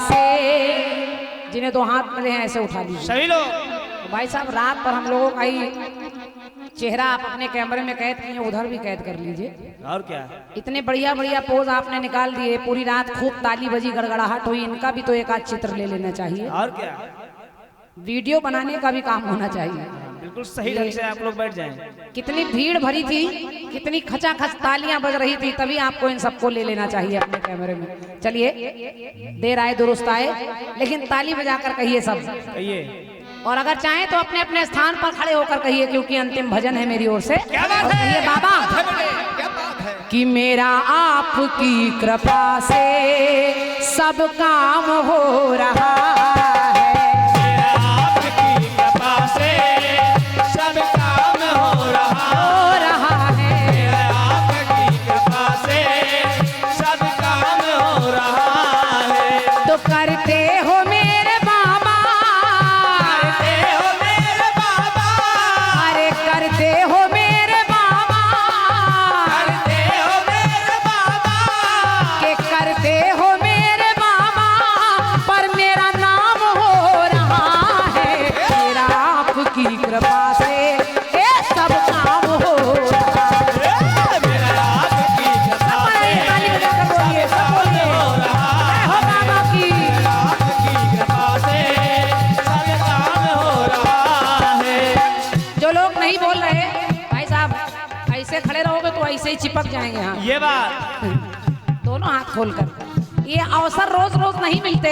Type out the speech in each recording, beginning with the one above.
से जिन्हें दो हाथ मिले हैं ऐसे उठा लीजिए सही लोग। तो भाई साहब रात पर हम लोगों का ही चेहरा आप अपने कैमरे में कैद किए, उधर भी कैद कर लीजिए। और क्या, इतने बढ़िया बढ़िया पोज आपने निकाल दिए, पूरी रात खूब ताली बजी गड़गड़ाहट हुई, इनका भी तो एक आध चित्र ले लेना चाहिए। और क्या, वीडियो बनाने का भी काम होना चाहिए। बिल्कुल सही ढंग से आप लोग बैठ जाएं। कितनी भीड़ भरी थी, कितनी खचाखच तालियां बज रही थी, तभी आपको इन सबको ले लेना चाहिए अपने कैमरे में। चलिए, देर आए दुरुस्त आए, लेकिन ताली बजाकर कहिए सब। कहिए। और अगर चाहें तो अपने अपने स्थान पर खड़े होकर कहिए, क्योंकि अंतिम भजन है मेरी ओर से। क्या बात है? कहिए बाबा, क्या बात है? कि मेरा आपकी कृपा से सब काम हो रहा है, आपकी कृपा से सब काम हो रहा है, आपकी कृपा से सब काम हो रहा है। तो करते हो मेरे बाबा, करते हो मेरे बाबा, अरे करते हो मेरे बाबा, करते हो मेरे बाबा, के करते हो मेरे बाबा, पर मेरा नाम हो रहा है, मेरा आपकी कृपा से ये सब काम हो रहा है। मेरा आपकी कृपा से ताली बजाकर बोलिए, सब बोलिए, जय हो बाबा की। आपकी कृपा से सब काम हो रहा है। जो लोग नहीं बोल रहे भाई साहब, ऐसे खड़े रहोगे तो ऐसे ही चिपक जाएंगे। हाँ, ये बात, दोनों हाथ खोलकर। ये अवसर रोज रोज नहीं मिलते।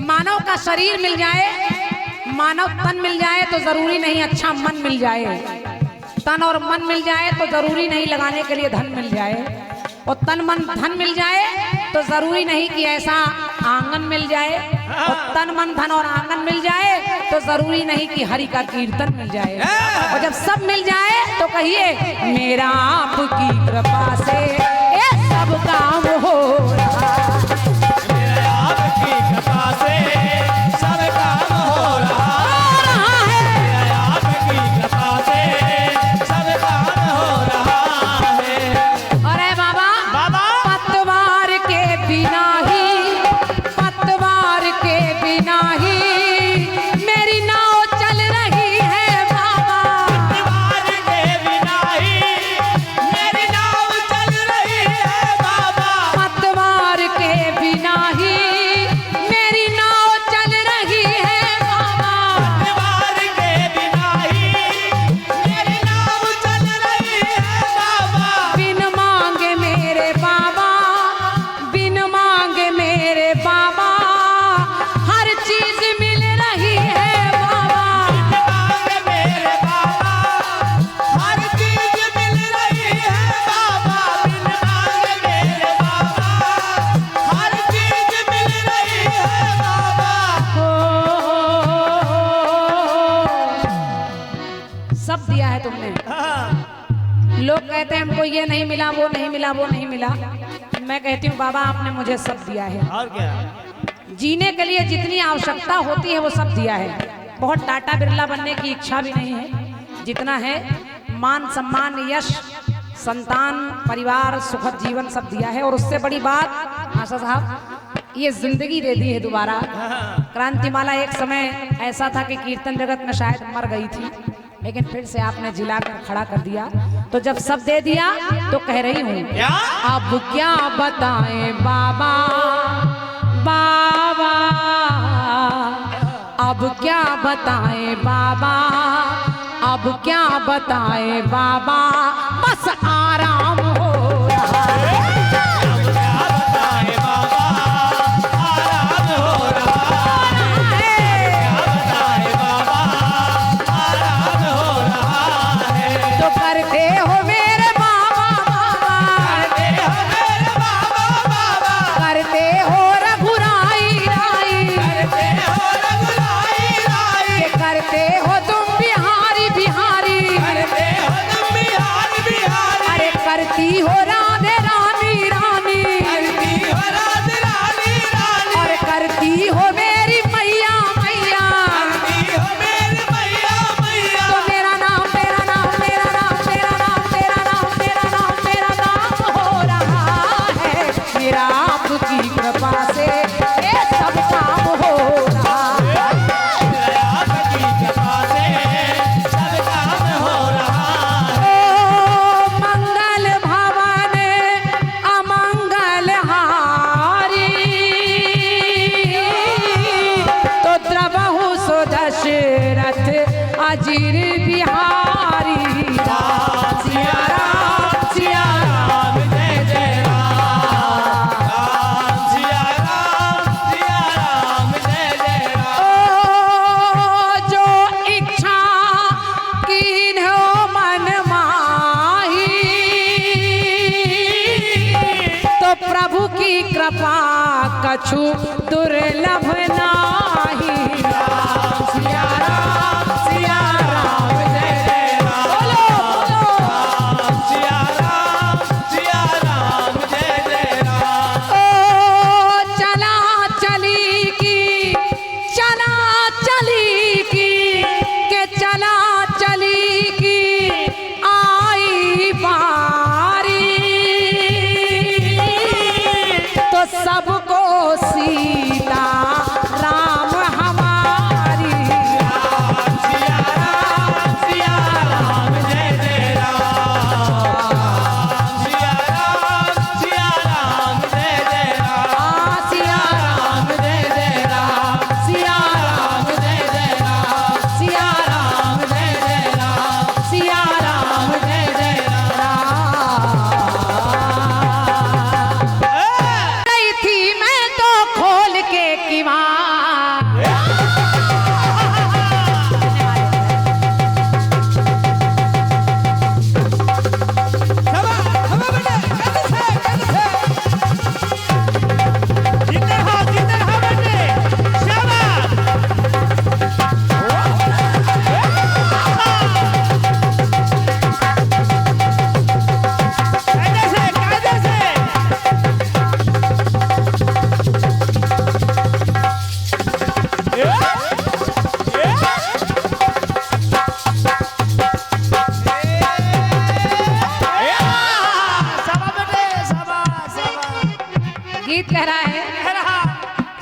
मानव का शरीर मिल जाए, मानव तन मिल जाए तो जरूरी नहीं अच्छा मन मिल जाए, तन और मन मिल जाए तो जरूरी नहीं लगाने के लिए धन मिल जाए, और तन मन धन मिल जाए तो जरूरी नहीं कि ऐसा आंगन मिल जाए, और तन मन धन और आंगन मिल जाए तो जरूरी नहीं कि हरि का कीर्तन मिल जाए। और जब सब मिल जाए तो कहिए मेरा आपकी कृपा से ये सब काम हो रहा है, मेरा आपकी कृपा से सब काम हो रहा है, मेरा आपकी कृपा से सब काम हो रहा है। अरे बाबा, बाबा, पतवार के बिना ही, पतवार के बिना ही मेरी नाव चल रही है बाबा, दीवार के बिना ही मेरी नाव चल रही है बाबा, पतवार के बिना ही मेरी नाव चल रही है बाबा, दीवार के बिना ही मेरी नाव चल रही है बाबा। बिन मांगे मेरे बाबा, बिन मांगे मेरे बाबा, हर चीज मिल रही है बाबा, मांगे मेरे बाबा, हर चीज मिल रही है बाबा, बिन मांगे मेरे बाबा, हर चीज मिल रही है बाबा। सब दिया है तुमने। लोग कहते हैं हमको ये नहीं मिला, वो नहीं मिला, वो नहीं मिला। मैं कहती हूँ बाबा आपने मुझे सब दिया है। और क्या, जीने के लिए जितनी आवश्यकता होती है वो सब दिया है। बहुत टाटा बिरला बनने की इच्छा भी नहीं है, जितना है मान सम्मान यश संतान परिवार सुखद जीवन सब दिया है। और उससे बड़ी बात आशा साहब, ये जिंदगी दे दी है दोबारा। क्रांतिमाला एक समय ऐसा था कि कीर्तन जगत में शायद मर गई थी, लेकिन फिर से आपने जिला कर खड़ा कर दिया। तो जब सब दे दिया तो कह रही हूँ क्या? अब क्या बताएं बाबा, बाबा अब क्या बताएं बाबा, अब क्या बताएं बाबा, बस आराम हो रहा है, क्या बताएं बाबा, आराम हो रहा है, क्या बताएं बाबा, आराम हो रहा है। तो करते हो मेरे बाबा बाबा, करते हो मेरे बाबा बाबा, करते हो रघुराई राई, करते हो रघुराई राई, के करते हो तुम बिहारी बिहारी, करते हो तुम बिहारी बिहारी, अजीर बिहारी राम सिया राम सिया राम जय जय राम राम सिया राम जय जय राम। जो इच्छा कीन्हो मन माही तो प्रभु की कृपा कछु दुर्लभ नाही राम सिया राम जय जय राम। बोलो बोलो राम सिया राम जय जय राम। ओ चला चली की चला चली की के चला चली की आई बारी तो सबको सीता राम हमारी राम सिया राम जय जय राम राम सिया राम जय जय राम। सिया राम जय जय राम सिया राम जय जय राम सिया राम जय जय राम सिया राम जय जय राम। गई थी मैं तो खोल के किवाड़ गीत कह रहा है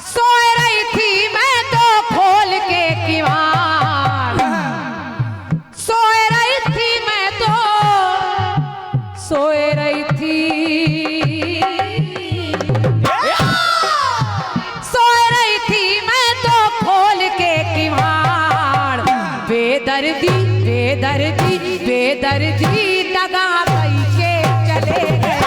सोए रही थी मैं तो खोल के किवाड़ सोए रही थी मैं तो सोए रही थी सोए रही थी मैं तो खोल के किवाड़ बेदर्दी बेदर्दी बेदर्दी दगा दई के चले गए।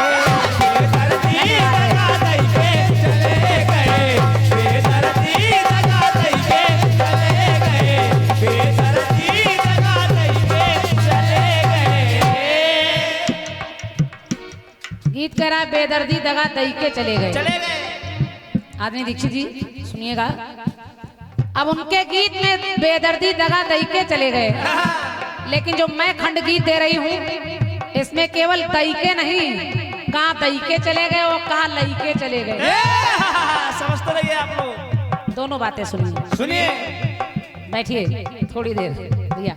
गीत कह रहा है बेदर्दी दगा दई के चले गए। आदमी दीक्षित जी सुनिएगा, अब उनके गीत में बेदर्दी दगा दई के चले गए, लेकिन जो मैं खंड गीत दे रही हूँ इसमें केवल दई के नहीं, कहाँ दई के चले गए और कहाँ लई के चले गए। समझते रहिए आप लोग, दोनों बातें सुनिए। सुनिए। बैठिए थोड़ी देर भैया।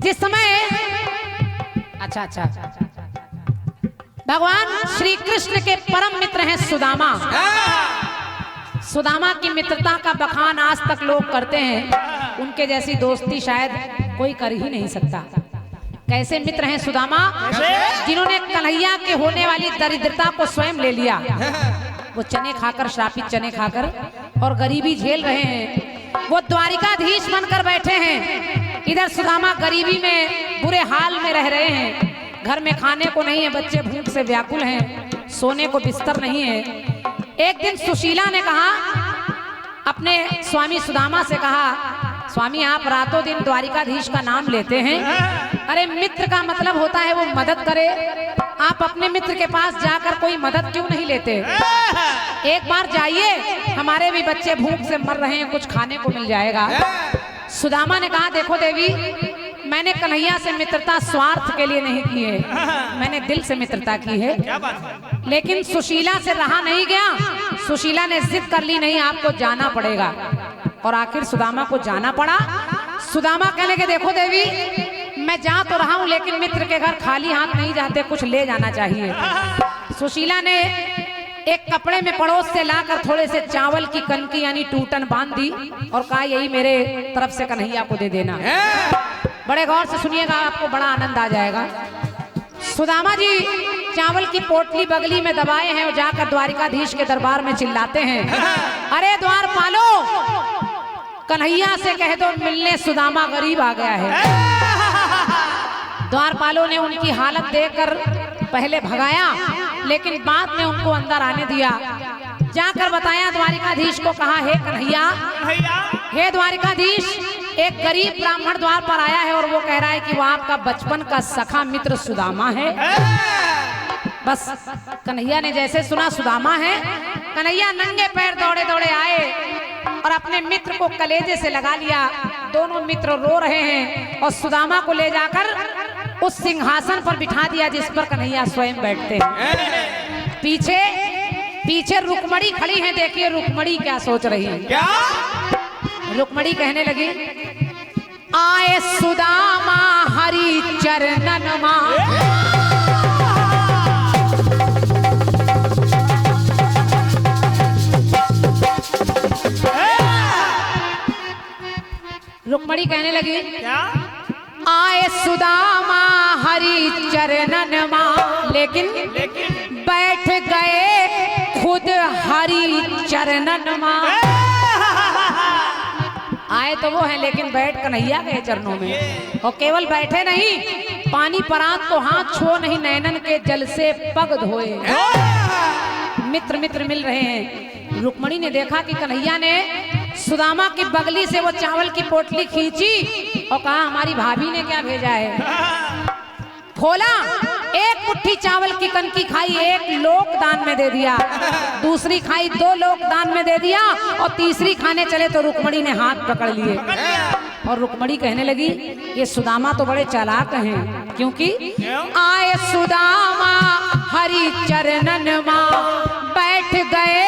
जिस समय अच्छा भगवान श्री कृष्ण के परम मित्र हैं सुदामा। सुदामा की मित्रता का बखान आज तक लोग करते हैं, उनके जैसी दोस्ती शायद कोई कर ही नहीं सकता। कैसे मित्र हैं सुदामा, जिन्होंने कन्हैया के होने वाली दरिद्रता को स्वयं ले लिया। वो चने खाकर, श्रापित चने खाकर और गरीबी झेल रहे हैं। वो द्वारिकाधीश बनकर बैठे हैं, इधर सुदामा गरीबी में बुरे हाल में रह रहे हैं। घर में खाने को नहीं है, बच्चे भूख से व्याकुल हैं, सोने को बिस्तर नहीं है। एक दिन सुशीला ने कहा, अपने स्वामी सुदामा से कहा, स्वामी आप रातों दिन द्वारिकाधीश का नाम लेते हैं, अरे मित्र का मतलब होता है वो मदद करे, आप अपने मित्र के पास जाकर कोई मदद क्यों नहीं लेते? एक बार जाइए, हमारे भी बच्चे भूख से मर रहे हैं, कुछ खाने को मिल जाएगा। सुदामा ने कहा, देखो देवी, मैंने कन्हैया से मित्रता स्वार्थ के लिए नहीं की है, मैंने दिल से मित्रता की है। क्या बात है? लेकिन सुशीला से रहा नहीं गया, सुशीला ने जिद कर ली, नहीं आपको जाना पड़ेगा। और आखिर सुदामा को जाना पड़ा। सुदामा कहने के, देखो देवी, मैं जा तो रहा हूं, लेकिन मित्र के घर खाली हाथ नहीं जाते, कुछ ले जाना चाहिए। सुशीला ने एक कपड़े में पड़ोस से लाकर थोड़े से चावल की कनकी यानी टूटन बांध दी और कहा, यही मेरे तरफ से कन्हैया को दे देना। बड़े गौर से सुनिएगा, आपको बड़ा आनंद आ जाएगा। सुदामा जी चावल की पोटली बगली में दबाए हैं और जाकर द्वारिकाधीश के दरबार में चिल्लाते हैं, अरे द्वारपालो, कन्हैया से कह दो मिलने सुदामा गरीब आ गया है। द्वारपालों ने उनकी हालत देखकर पहले भगाया, लेकिन बाद में उनको अंदर आने दिया। जाकर बताया द्वारिकाधीश को, कहा हे कन्हैया, हे द्वारिकाधीश, एक गरीब ब्राह्मण द्वार पर आया है और वो कह रहा है कि वो आपका बचपन का सखा मित्र सुदामा है। बस कन्हैया ने जैसे सुना सुदामा है, कन्हैया नंगे पैर दौड़े दौड़े आए और अपने मित्र को कलेजे से लगा लिया। दोनों मित्र रो रहे हैं और सुदामा को ले जाकर उस सिंहासन पर बिठा दिया जिस पर कन्हैया स्वयं बैठते हैं। पीछे पीछे रुक्मणी खड़ी है। देखिए रुक्मणी क्या सोच रही है। क्या? रुक्मणी कहने लगी, आए सुदामा हरि चरणन मा, रुक्मणी कहने लगी, क्या? आए सुदामा हरि चरणन मा, लेकिन बैठ गए खुद हरि चरणन मा। आए तो वो हैं लेकिन बैठ कन्हैया गए चरणों में। और केवल बैठे नहीं, पानी परात को हाथ छुओ नहीं, नैनन के जल से पग धोए। मित्र मित्र मिल रहे हैं। रुक्मणी ने देखा कि कन्हैया ने सुदामा की बगली से वो चावल की पोटली खींची और कहा हमारी भाभी ने क्या भेजा है। खोला, एक मुट्ठी चावल की कनकी खाई, एक लोक दान में दे दिया, दूसरी खाई, 2 लोक दान में दे दिया, और तीसरी खाने चले तो रुक्मणी ने हाथ पकड़ लिए। और रुक्मणी कहने लगी, ये सुदामा तो बड़े चालाक हैं, क्योंकि आए सुदामा हरि चरणन मा, बैठ गए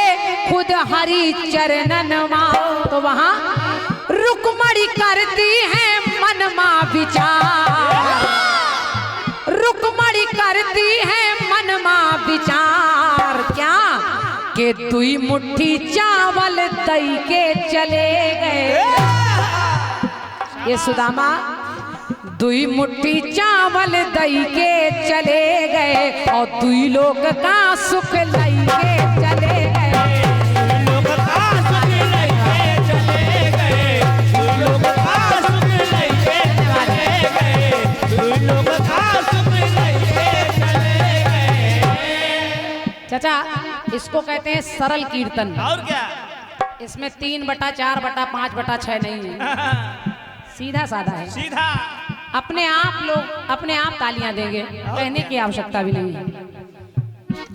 खुद हरि चरणन मा। तो वहां रुक्मणी करती है मन मा विचार, रुक्मणी करती है मन मा विचार। क्या के 2 मुट्ठी चावल दई के चले गए। ये सुदामा 2 मुट्ठी चावल दई के चले गए और 2 लोग का सुख लई के चले गए। चाचा, इसको कहते हैं सरल कीर्तन। और क्या? इसमें 3/4/5/6 नहीं है, सीधा साधा है। सीधा अपने आप लोग अपने आप तालियां देंगे, कहने की आवश्यकता भी नहीं है।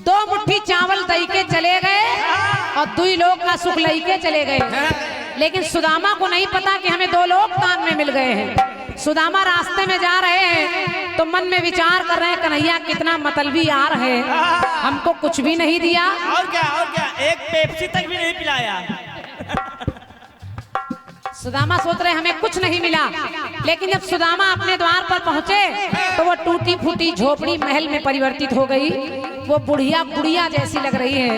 2 मुट्ठी चावल दई के चले गए और 2 लोग का सुख लई के चले गए। लेकिन सुदामा को नहीं पता कि हमें 2 लोग दान में मिल गए हैं। सुदामा रास्ते में जा रहे हैं तो मन में विचार कर रहे हैं, कन्हैया कितना मतलबी यार है, हमको कुछ भी नहीं दिया। और क्या? एक पेप्सी तक भी नहीं पिलाया। सुदामा सोच रहे हमें कुछ नहीं मिला। लेकिन जब सुदामा अपने द्वार पर पहुंचे तो वो टूटी फूटी झोपड़ी महल में परिवर्तित हो गई। वो बुढ़िया गुड़िया जैसी लग रही है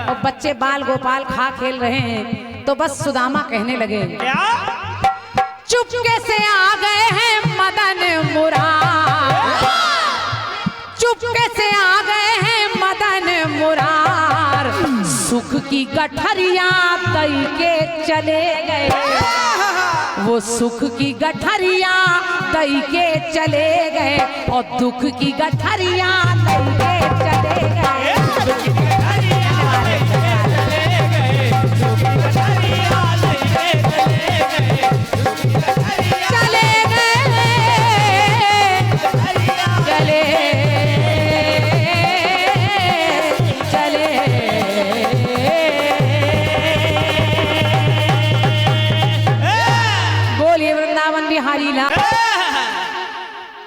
और बच्चे बाल गोपाल खा खेल रहे हैं। तो बस सुदामा कहने लगे, क्या? चुपके से आ गए हैं मदन मुरार, चुपके से आ गए हैं मदन मुरार, सुख की गठरिया दई के चले गए। वो सुख की गठरिया दई के चले गए और दुख की गठरिया दई के चले गए।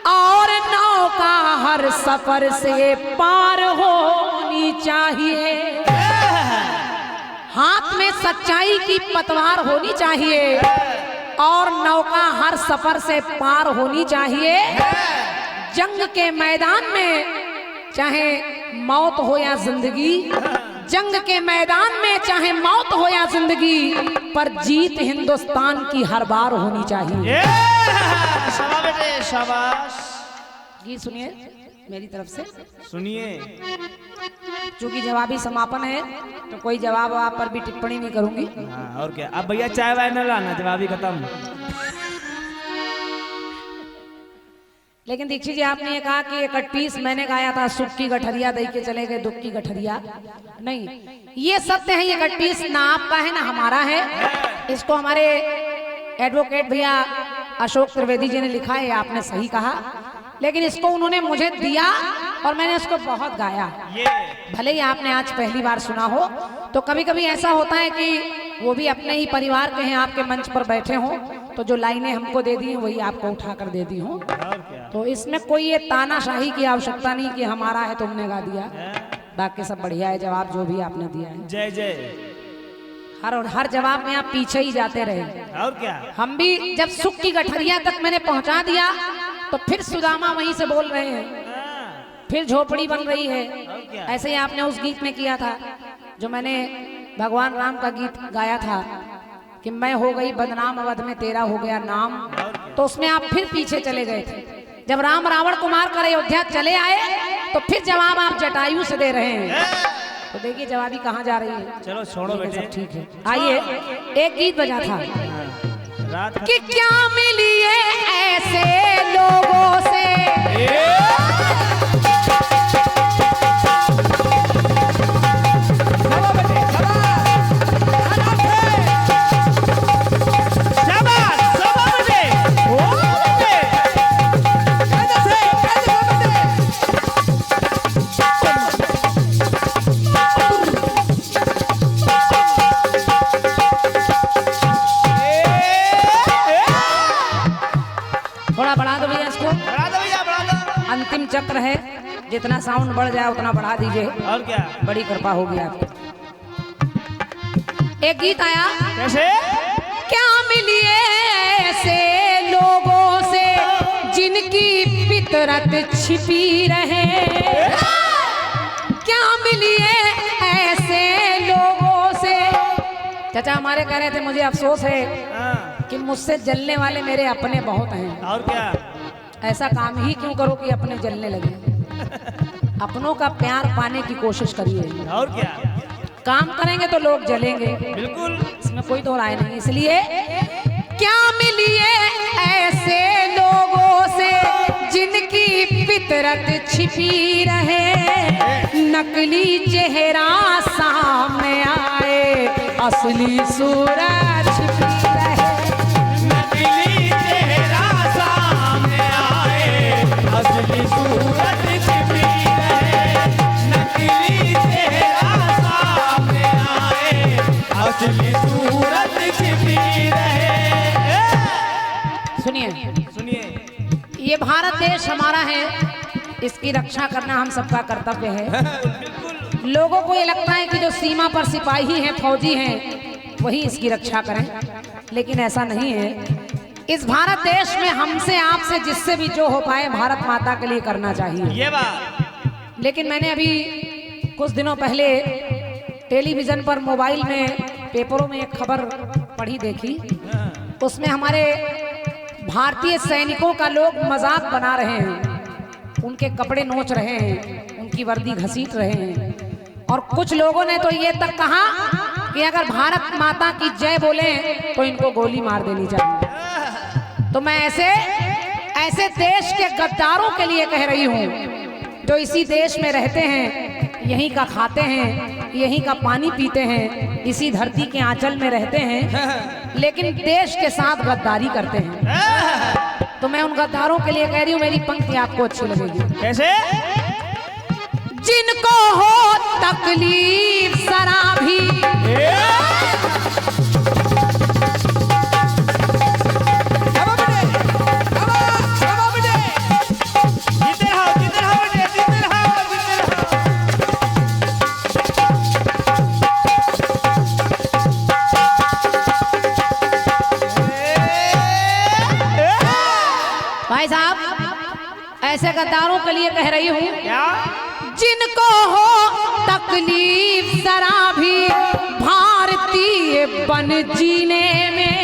और नौका हर सफर से पार होनी चाहिए, हाथ में सच्चाई की पतवार होनी चाहिए और नौका हर सफर से पार होनी चाहिए। जंग के मैदान में चाहे मौत हो या जिंदगी, जंग के मैदान में चाहे मौत हो या जिंदगी, पर जीत हिंदुस्तान की हर बार होनी चाहिए। शाबाश बेटे शाबाश। गीत सुनिए मेरी तरफ से। सुनिए। चूंकि जवाबी समापन है तो कोई जवाब आप पर भी टिप्पणी नहीं करूंगी। हाँ, और क्या। अब भैया चाय वाय न लाना, जवाब ही खत्म। लेकिन दीक्षित जी आपने ये कहा कि 31 मैंने गाया था, सुख की गठरिया दई के चले गए दुख की गठरिया। नहीं, ये सत्य है, ये 31 ना आपका है ना हमारा है। इसको हमारे एडवोकेट भैया अशोक त्रिवेदी जी ने लिखा है, आपने सही कहा। लेकिन इसको उन्होंने मुझे दिया और मैंने उसको बहुत गाया। भले ही आपने आज पहली बार सुना हो, तो कभी कभी ऐसा होता है कि वो भी अपने ही परिवार के हैं, आपके मंच पर बैठे हों, तो जो लाइनें हमको दे दी हैं वही आपको उठा कर दे दी हूँ। तो इसमें कोई ये तानाशाही की आवश्यकता नहीं कि हमारा है तुमने गा दिया। बाकी सब बढ़िया है, जवाब जो भी आपने दिया है। जय जय। हर जवाब में आप पीछे ही जाते रहे। और क्या। हम भी जब सुख की गठरिया तक मैंने पहुंचा दिया तो फिर सुदामा वहीं से बोल रहे हैं, फिर झोपड़ी बन रही है। ऐसे ही आपने उस गीत में किया था जो मैंने भगवान राम का गीत गाया था कि मैं हो गई बदनाम अवध में तेरा हो गया नाम, तो उसमें आप फिर पीछे चले गए थे। जब राम रावण को मार कर अयोध्या चले आए तो फिर जवाब आप जटायु से दे रहे हैं। तो देखिए जवाबी कहाँ जा रही है। चलो छोड़ो बेटे, ठीक है। आइए, एक गीत बजा था रात कि क्या मिलिए ऐसे लोगों से, थोड़ा बढ़ा दो भैया इसको। अंतिम चक्र है, जितना साउंड बढ़ जाए उतना बढ़ा दीजिए। और क्या। बड़ी कृपा होगी आपकी। एक गीत आया कैसे। क्या मिलिए ऐसे लोगों से जिनकी फितरत छिपी रहे, क्या मिलिए ऐसे लोगों से। चाचा हमारे कह रहे थे मुझे अफसोस है कि मुझसे जलने वाले मेरे अपने बहुत हैं। और क्या। ऐसा काम ही क्यों करो कि अपने जलने लगे। अपनों का प्यार पाने की कोशिश करिए। और क्या। काम करेंगे तो लोग जलेंगे, बिल्कुल, इसमें कोई दो राय नहीं। इसलिए क्या मिलिए ऐसे लोगों से जिनकी फितरत छिपी रहे, नकली चेहरा सामने आए असली सूरत छिपी रहे। नकली चेहरा सामने आए असली सूरत छिपी रहे। नकली चेहरा सामने आए असली सूरत छिपी रहे। सुनिए, ये भारत देश हमारा है, इसकी रक्षा करना हम सबका कर्तव्य है। लोगों को ये लगता है कि जो सीमा पर सिपाही हैं, फौजी हैं, वही इसकी रक्षा करें, लेकिन ऐसा नहीं है। इस भारत देश में हमसे आपसे जिससे भी जो हो पाए भारत माता के लिए करना चाहिए। ये बात। लेकिन मैंने अभी कुछ दिनों पहले टेलीविजन पर, मोबाइल में, पेपरों में एक खबर पढ़ी देखी। उसमें हमारे भारतीय सैनिकों का लोग मजाक बना रहे हैं, उनके कपड़े नोच रहे हैं, उनकी वर्दी घसीट रहे हैं। और कुछ लोगों ने तो ये तक कहा कि अगर भारत माता की जय बोले तो इनको गोली मार देनी चाहिए। तो मैं ऐसे देश के गद्दारों के लिए कह रही हूँ जो इसी देश में रहते हैं, यहीं का खाते हैं, यहीं का पानी पीते हैं, इसी धरती के आंचल में रहते हैं, लेकिन देश के साथ गद्दारी करते हैं। तो मैं उन गद्दारों के लिए कह रही हूँ, मेरी पंक्ति आपको अच्छी लगेगी। कैसे। जिनको हो तकलीफ जरा भी, भाई साहब ऐसे गद्दारों के लिए कह रही हूँ क्या। जिनको हो तकलीफ जरा भी भारतीय बन जीने में,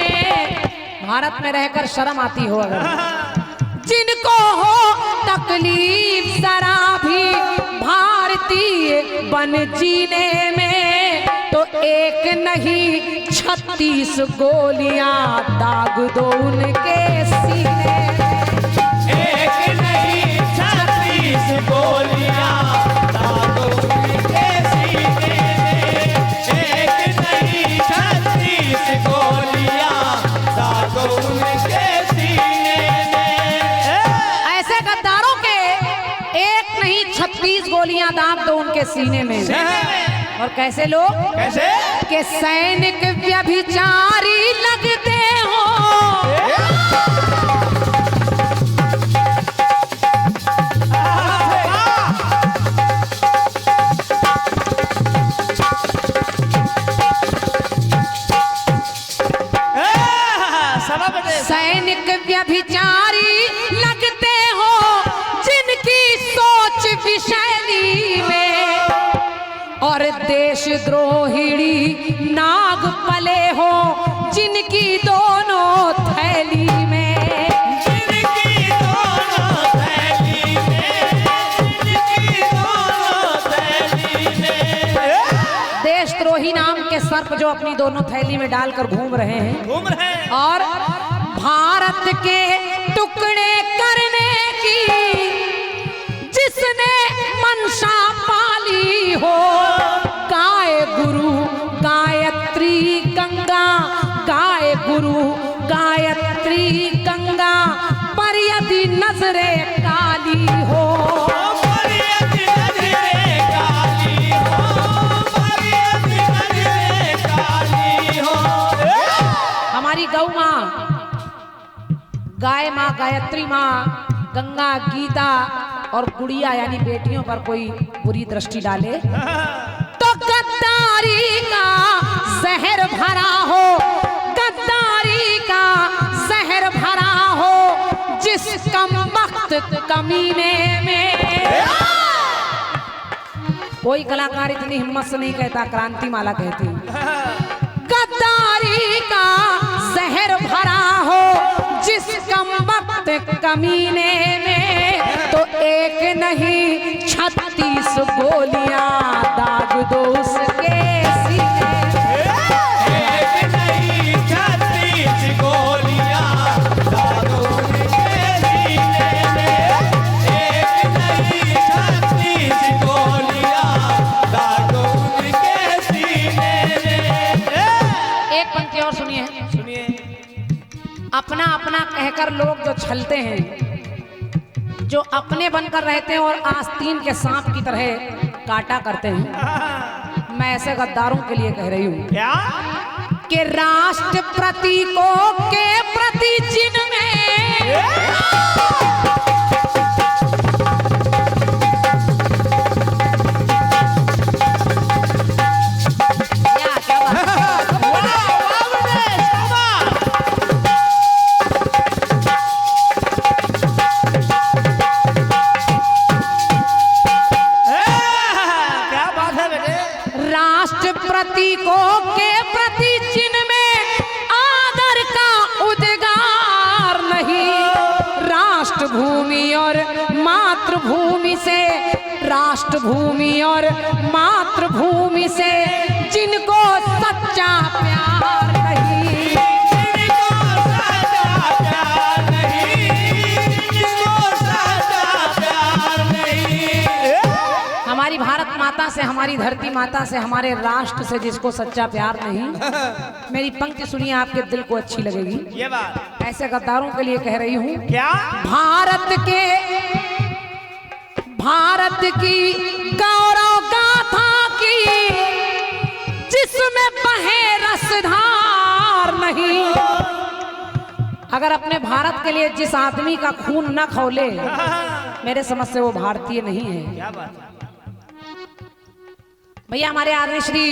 भारत में रहकर शर्म आती हो अगर, जिनको हो तकलीफ जरा भी भारतीय भारतीय बन जीने में तो एक नहीं 36 गोलियां दाग दो उनके सीने में। एक नहीं 36 गोलियां दाग दो उनके सीने में। एक नहीं 36 गोलियां दाग दो उनके सीने में। ऐसे गद्दारों के एक नहीं 36 गोलियां दाग दो उनके सीने में। और कैसे लोग, कैसे के सैनिक व्यभिचारी लगते हो। सैनिक व्यभिचारी लगते हो जिनकी सोच विषैली में, और देशद्रोहिणी नाग पले हो जिनकी दोनों थैली में। जिनकी दोनों थैली में, जिनकी दोनों थैली में। देशद्रोही नाम के सर्प जो अपनी दोनों थैली में डालकर घूम रहे हैं, घूम रहे हैं। और भारत के टुकड़े करने की जिसने मंशा पाली हो, गाय गुरु गायत्री गंगा, गाय गुरु गायत्री गंगा, पर यदि नजरे काली हो। पर यदि नजरे काली हो, पर यदि नजरे काली हो। हमारी गौ माँ, गाय माँ, गायत्री माँ, गंगा, गीता और गुड़िया यानी बेटियों पर कोई बुरी दृष्टि डाले तो गद्दारी का जहर भरा हो, गद्दारी का जहर भरा हो जिस कमबख्त कमीने में। कोई कलाकार इतनी हिम्मत से नहीं कहता, क्रांति माला कहती। गद्दारी का जहर भरा हो जिस कमबख्त कमीने में, तो एक नहीं 36 गोलियां दाग दो उसके सीने में। एक नहीं 36 गोलियां दाग दो उनके सीने में। एक नहीं 36 गोलियां दाग दो उनके सीने में। एक पंक्ति और सुनिए। सुनिए। अपना अपना कहकर लोग जो छलते हैं, जो अपने बनकर रहते हैं और आस्तीन के सांप की तरह काटा करते हैं, मैं ऐसे गद्दारों के लिए कह रही हूँ क्या? कि राष्ट्र प्रतीकों के प्रति जिनमें क्या बात है? राष्ट्र प्रतीकों के प्रति जिनमें आदर का उद्गार नहीं, राष्ट्रभूमि और मातृभूमि से, राष्ट्रभूमि और मातृभूमि से जिनको सच्चा प्यार नहीं। जिनको सच्चा प्यार नहीं, जिनको सच्चा प्यार नहीं। हमारी भारत माता से, हमारी धरती माता से, हमारे राष्ट्र से जिसको सच्चा प्यार नहीं, मेरी पंक्ति सुनिए, आपके दिल को अच्छी लगेगी। ये बात ऐसे गद्दारों के लिए कह रही हूँ। क्या? भारत की गौरव गाथा की जिसमें बहे रसधार नहीं। अगर अपने भारत के लिए जिस आदमी का खून न खौले, मेरे समझ से वो भारतीय नहीं है। क्या बात? भैया हमारे आदरणीय श्री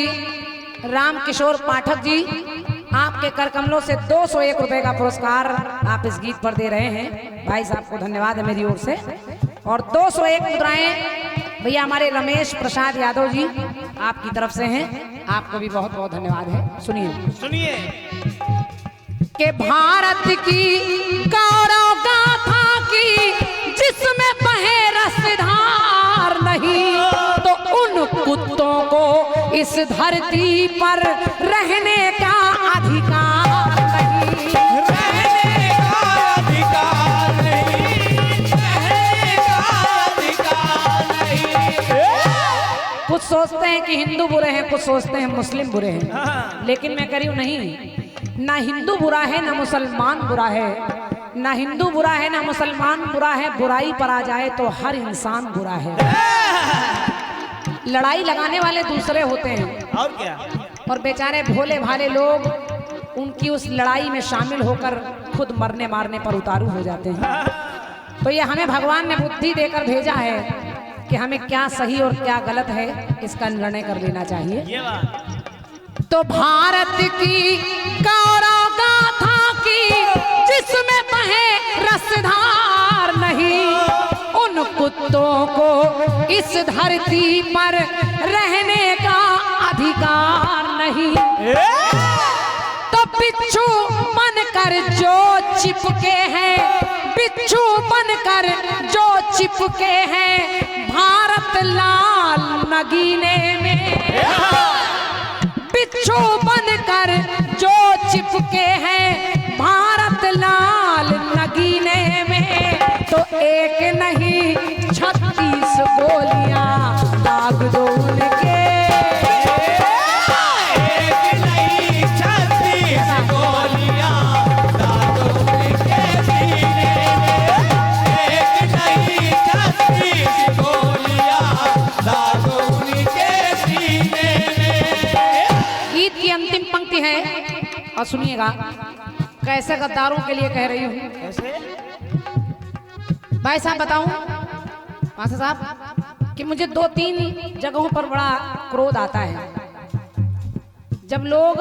राम किशोर पाठक जी आपके कर कमलों से 201 रुपए का पुरस्कार आप इस गीत पर दे रहे हैं। भाई साहब को धन्यवाद है मेरी ओर से। और 201 मुद्राएं भैया हमारे रमेश प्रसाद यादव जी आपकी तरफ से हैं, आपको भी बहुत बहुत धन्यवाद है। सुनिए सुनिए। कि भारत की गौरव गाथा की जिसमें बहे रसधार नहीं, तो धरती पर रहने का अधिकार नहीं, रहने का अधिकार नहीं, रहने का अधिकार नहीं। कुछ सोचते हैं कि हिंदू बुरे हैं, कुछ सोचते हैं मुस्लिम बुरे हैं, लेकिन मैं कह रही हूं नहीं, ना हिंदू बुरा है ना मुसलमान बुरा है, ना हिंदू बुरा है ना मुसलमान बुरा है। बुराई पर आ जाए तो हर इंसान बुरा है। लड़ाई लगाने वाले दूसरे होते हैं और क्या, और बेचारे भोले भाले लोग उनकी उस लड़ाई में शामिल होकर खुद मरने मारने पर उतारू हो जाते हैं। तो ये हमें भगवान ने बुद्धि देकर भेजा है कि हमें क्या सही और क्या गलत है इसका निर्णय कर लेना चाहिए। ये बात तो भारत की कौरव गाथा की जिसमें बहे रसधार नहीं, उन कुत्तों को इस धरती पर रहने का अधिकार नहीं। तो बिच्छू बनकर जो चिपके हैं, बिच्छू बनकर जो चिपके हैं भारत लाल नगीने में, बिच्छू बनकर जो चिपके हैं भारत लाल नगीने में, तो एक नहीं 36 गोलियां दाग दो उनके, एक नहीं 36 गोलियां दाग दो उनके सीने में, एक नहीं 36 गोलियां दाग दो उनके सीने में। गीत की अंतिम पंक्ति है और सुनिएगा, कैसे गद्दारों के लिए कह रही हूँ। कैसे? भाई साहब बताऊं मास्टर साहब कि मुझे 2-3 जगहों पर बड़ा क्रोध आता है। जब लोग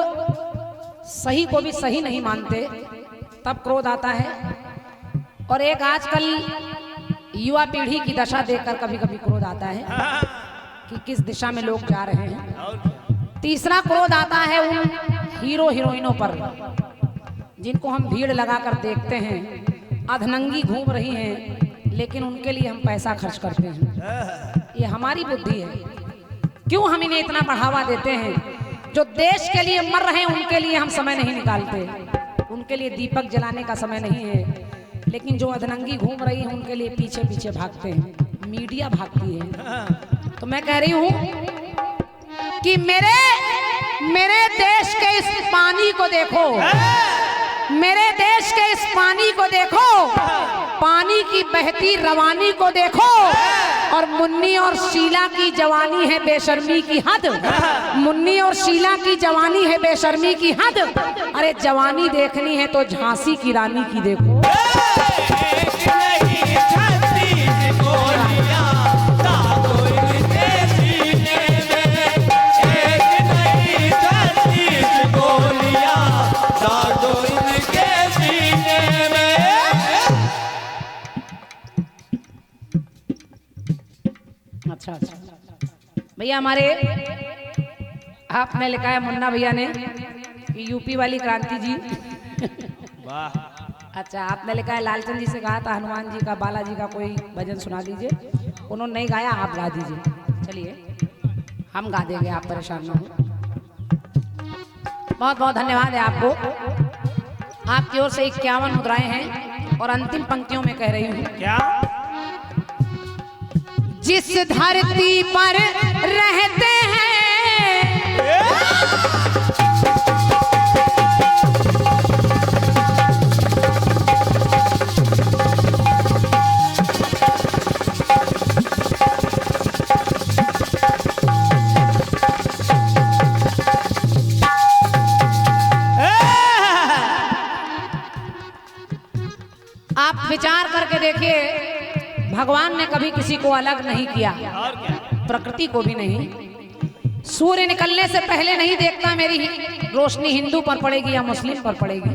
सही को भी सही नहीं मानते तब क्रोध आता है, और एक आजकल युवा पीढ़ी की दशा देखकर कभी कभी क्रोध आता है कि किस दिशा में लोग जा रहे हैं। और क्या? तीसरा क्रोध आता है उन हीरो हीरोइनों पर जिनको हम भीड़ लगाकर देखते हैं, अधनंगी घूम रही हैं, लेकिन उनके लिए हम पैसा खर्च करते हैं। ये हमारी बुद्धि है। क्यों हम इन्हें इतना बढ़ावा देते हैं? जो देश के लिए मर रहे हैं उनके लिए हम समय नहीं निकालते, उनके लिए दीपक जलाने का समय नहीं है, लेकिन जो अधनंगी घूम रही है उनके लिए पीछे पीछे भागते हैं, मीडिया भागती है। तो मैं कह रही हूं कि मेरे देश के इस पानी को देखो, मेरे देश के इस पानी को देखो, पानी की बहती रवानी को देखो, और मुन्नी और शीला की जवानी है बेशर्मी की हद, मुन्नी और शीला की जवानी है बेशर्मी की हद। अरे जवानी देखनी है तो झांसी की रानी की देखो। एक नहीं 36 गोलियां दाग दो इनके सीने में, एक नहीं 36 गोलियां दाग दो इनके सीने में। अच्छा भैया, हमारे आपने लिखा है मुन्ना भैया ने कि यूपी वाली क्रांति जी। वाह, अच्छा, आपने लिखा है लालचंद जी से कहा था हनुमान जी का, बालाजी का कोई भजन सुना दीजिए। उन्होंने नहीं गाया, आप गा दीजिए। चलिए हम गा देंगे, आप परेशान ना हो। बहुत बहुत धन्यवाद है आपको। आपकी ओर से 51 मुद्राएं हैं और अंतिम पंक्तियों में कह रही हूँ, क्या? जिस धरती पर रहते हैं आप विचार करके देखिए, भगवान ने कभी किसी को अलग नहीं किया, और क्या? प्रकृति को भी नहीं। सूर्य निकलने से पहले नहीं देखता मेरी रोशनी हिंदू पर पड़ेगी या मुस्लिम पर पड़ेगी,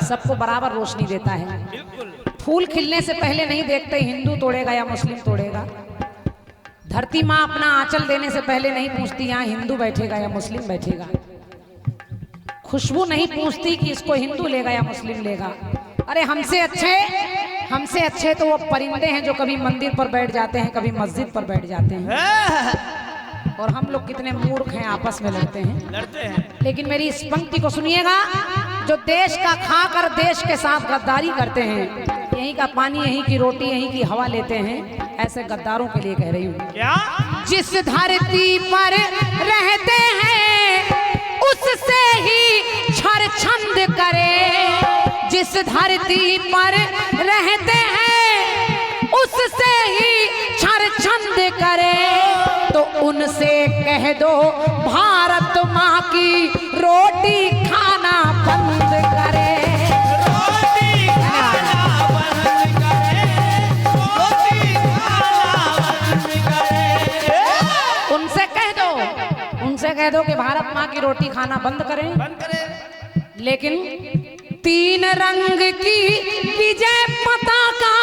सबको बराबर रोशनी देता है। बिल्कुल। फूल खिलने से पहले नहीं देखते हिंदू तोड़ेगा या मुस्लिम तोड़ेगा। धरती माँ अपना आंचल देने से पहले नहीं पूछती यहाँ हिंदू बैठेगा या मुस्लिम बैठेगा। खुशबू नहीं पूछती कि इसको हिंदू लेगा या मुस्लिम लेगा। अरे हमसे अच्छे तो वो परिंदे हैं जो कभी मंदिर पर बैठ जाते हैं, कभी मस्जिद पर बैठ जाते हैं। और हम लोग कितने मूर्ख हैं, आपस में लड़ते हैं। लड़ते हैं। लेकिन मेरी इस पंक्ति को सुनिएगा, जो देश का खाकर देश के साथ गद्दारी करते हैं, यहीं का पानी यहीं की रोटी यहीं की हवा लेते हैं, ऐसे गद्दारों के लिए कह रही हूँ। क्या? जिस धरती पर रहते हैं उससे ही छरछंद करे, जिस धरती पर रहते हैं उससे ही छरछंद करे, तो उनसे कह दो भारत माँ की रोटी खाना बंद करे। रोटी खाना बंद करे, रोटी खाना बंद करे। उनसे कह दो कि भारत माँ की रोटी खाना बंद करें। बंद करे। लेकिन 3 रंग की विजय पताका,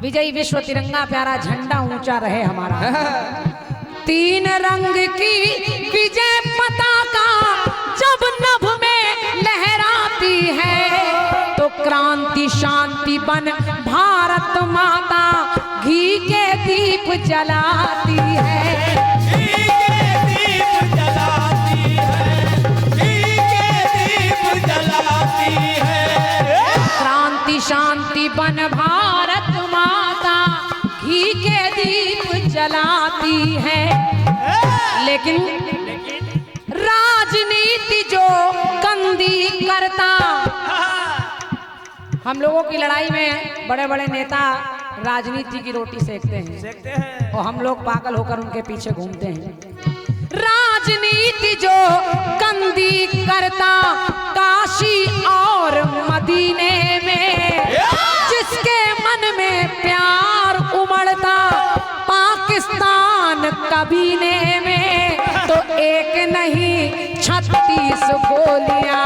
विजयी विश्व तिरंगा प्यारा झंडा ऊंचा रहे हमारा। 3 रंग की विजय पताका जब नभ में लहराती है, तो क्रांति शांति बन भारत माता घी के दीप जलाती है। घी के दीप जलाती है, घी के दीप जलाती है। क्रांति शांति बन भारत माता घी के दीप जलाती है। लेकिन राजनीति जो गंदी करता, हम लोगों की लड़ाई में बड़े बड़े नेता राजनीति की रोटी सेकते हैं, देखते हैं। और हम लोग पागल होकर उनके पीछे घूमते हैं। राजनीति जो गंदी करता, काशी और मदीने में जिसके मन में प्यार उमड़ता, पाकिस्तान कबीने में तो एक नहीं 36 गोलियां